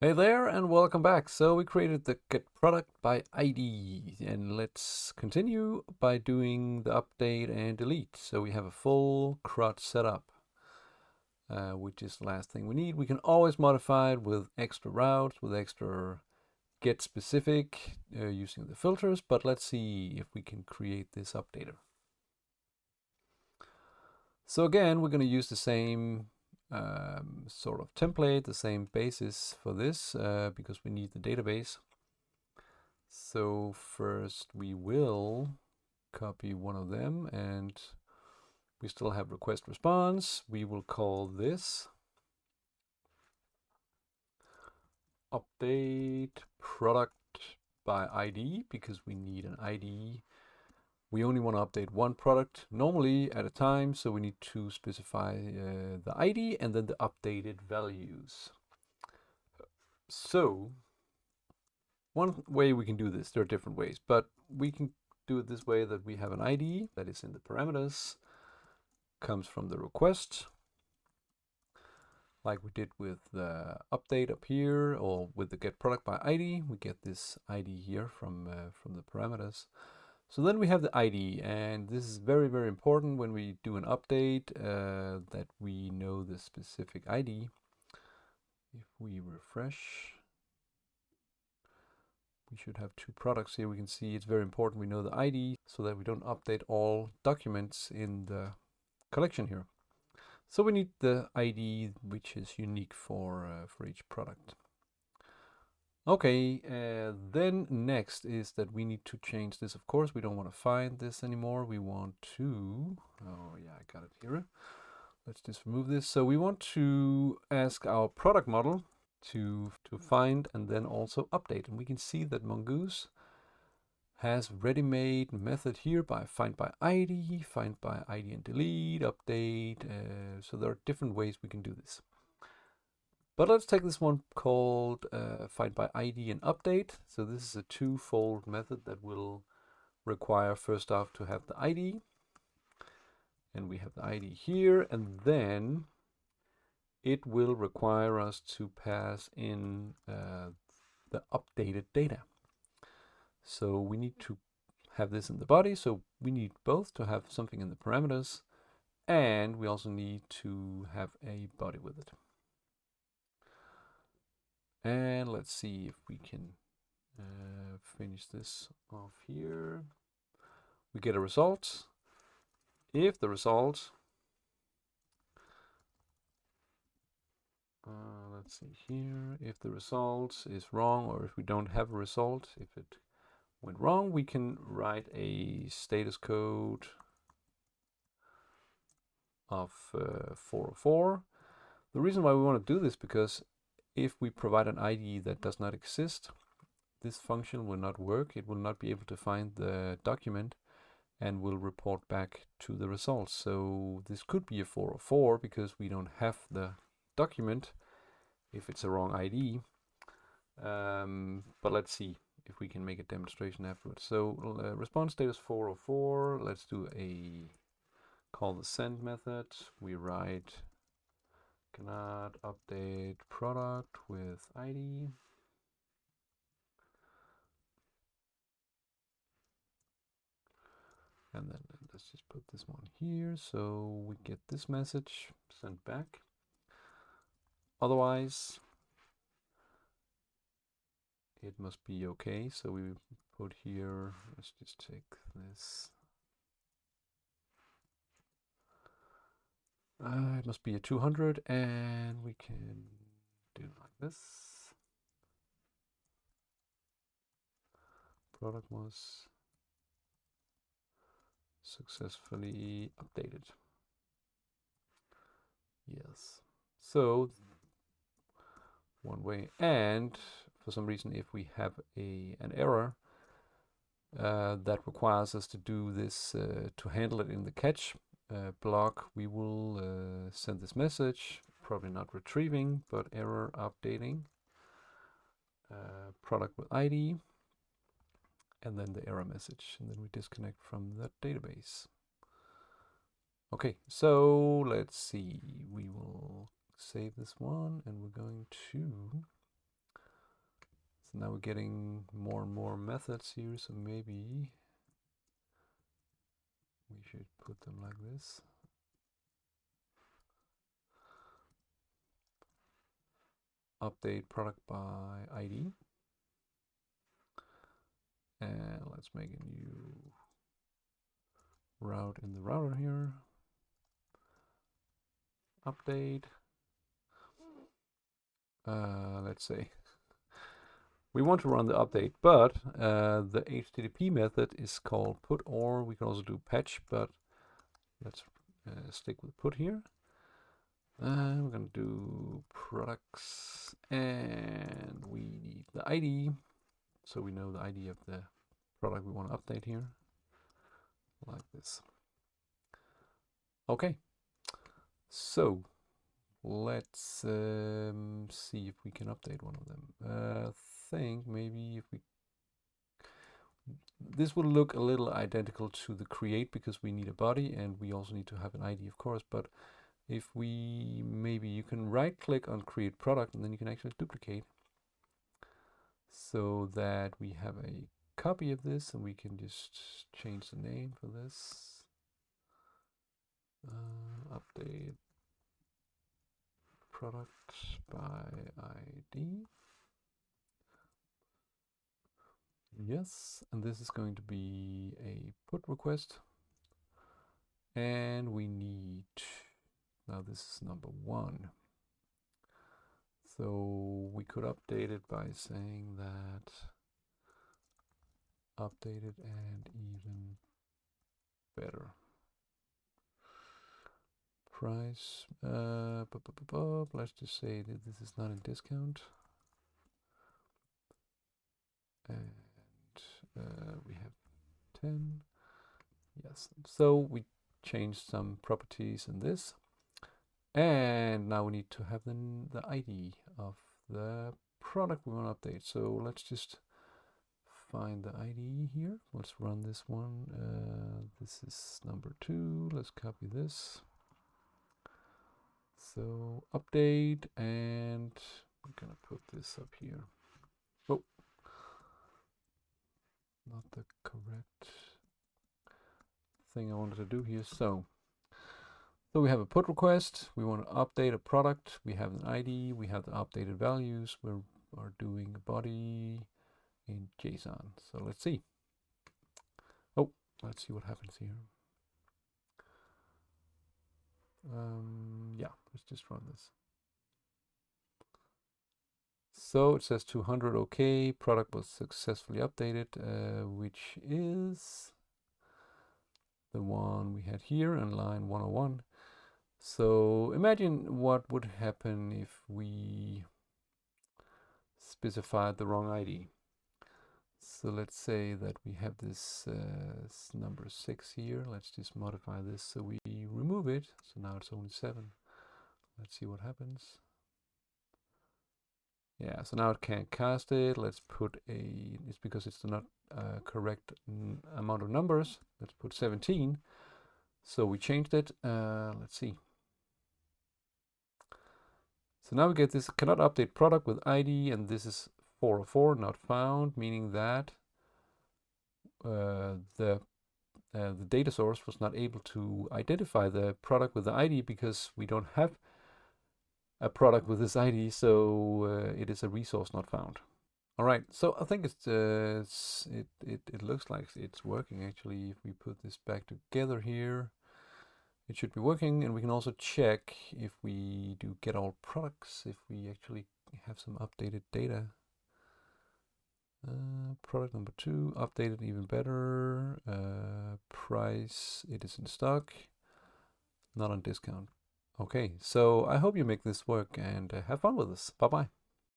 Hey there and welcome back. So we created the get product by ID and let's continue by doing the update and delete. So we have a full CRUD setup, which is the last thing we need. We can always modify it with extra routes, with extra get specific using the filters, but let's see if we can create this updater. So again, we're going to use the same sort of template, the same basis for this because we need the database. So first we will copy one of them and we still have request response. We will call this update product by ID because we need an ID. We only want to update one product normally at a time, so we need to specify the ID and then the updated values. So one way we can do this, there are different ways, but we can do it this way, that we have an ID that is in the parameters, comes from the request, like we did with the update up here, or with the get product by ID. We get this ID here from the parameters. So then we have the ID, and this is very, very important when we do an update that we know the specific ID. If we refresh, we should have two products here. We can see it's very important we know the ID so that we don't update all documents in the collection here. So we need the ID which is unique for each product. Okay, then next is that we need to change this. Of course, we don't want to find this anymore. We want to, oh yeah, I got it here. Let's just remove this. So we want to ask our product model to find and then also update. And we can see that Mongoose has ready-made method here by find by ID and delete, update. So there are different ways we can do this. But let's take this one called find by ID and update. So this is a two-fold method that will require first off to have the ID. And we have the ID here, and then it will require us to pass in the updated data. So we need to have this in the body, so we need both to have something in the parameters, and we also need to have a body with it. And let's see if we can finish this off here. We get a result. If the result, let's see here, if the result is wrong, or if we don't have a result, if it went wrong, we can write a status code of 404. The reason why we want to do this, because if we provide an ID that does not exist, this function will not work. It will not be able to find the document and will report back to the results. So this could be a 404 because we don't have the document if it's a wrong ID. But let's see if we can make a demonstration afterwards. So response status 404. Let's do a call the send method. We write cannot update product with ID. And then let's just put this one here so we get this message sent back. Otherwise, it must be okay. So we put here, let's just take this. It must be a 200, and we can do like this. Product was successfully updated. Yes. So one way, and for some reason, if we have an error that requires us to do this to handle it in the catch block, we will send this message, probably not retrieving, but error updating product with ID, and then the error message, and then we disconnect from that database. Okay, so let's see, we will save this one, and we're going to now we're getting more and more methods here, so maybe we should put them like this. Update product by ID. And let's make a new route in the router here. Update. Let's say we want to run the update, but the HTTP method is called put, or we can also do patch, but let's stick with put here. We're going to do products, and we need the ID, so we know the ID of the product we want to update here, like this. Okay, so let's see if we can update one of them. Think maybe if we, this will look a little identical to the create because we need a body and we also need to have an ID, of course, but if we, maybe you can right click on create product and then you can actually duplicate so that we have a copy of this, and we can just change the name for this. Update product by ID. Yes, and this is going to be a put request. And we need, now this is number 1. So we could update it by saying that updated and even better. Price, let's just say that this is not in discount. And we have 10. Yes, so we changed some properties in this. And now we need to have the ID of the product we want to update. So let's just find the ID here. Let's run this one. This is number 2. Let's copy this. So update, and I'm gonna put this up here. Oh, not the correct thing I wanted to do here. So we have a put request. We want to update a product. We have an ID. We have the updated values. We are doing a body in JSON. So let's see. Oh, let's see what happens here. Yeah, let's just run this. So it says 200, okay, product was successfully updated, which is the one we had here in line 101. So imagine what would happen if we specified the wrong ID. So let's say that we have this number 6 here. Let's just modify this so we remove it. So now it's only 7. Let's see what happens. Yeah, so now it can't cast it. Let's put a, it's because it's not correct amount of numbers. Let's put 17. So we changed it. Let's see. So now we get this cannot update product with ID, and this is 404 not found, meaning that the data source was not able to identify the product with the ID because we don't have a product with this ID, so it is a resource not found. All right, so I think it looks like it's working actually. If we put this back together here, it should be working, and we can also check if we do get all products, if we actually have some updated data. Product number 2, updated even better. Price, it is in stock, not on discount. Okay, so I hope you make this work and have fun with this. Bye-bye.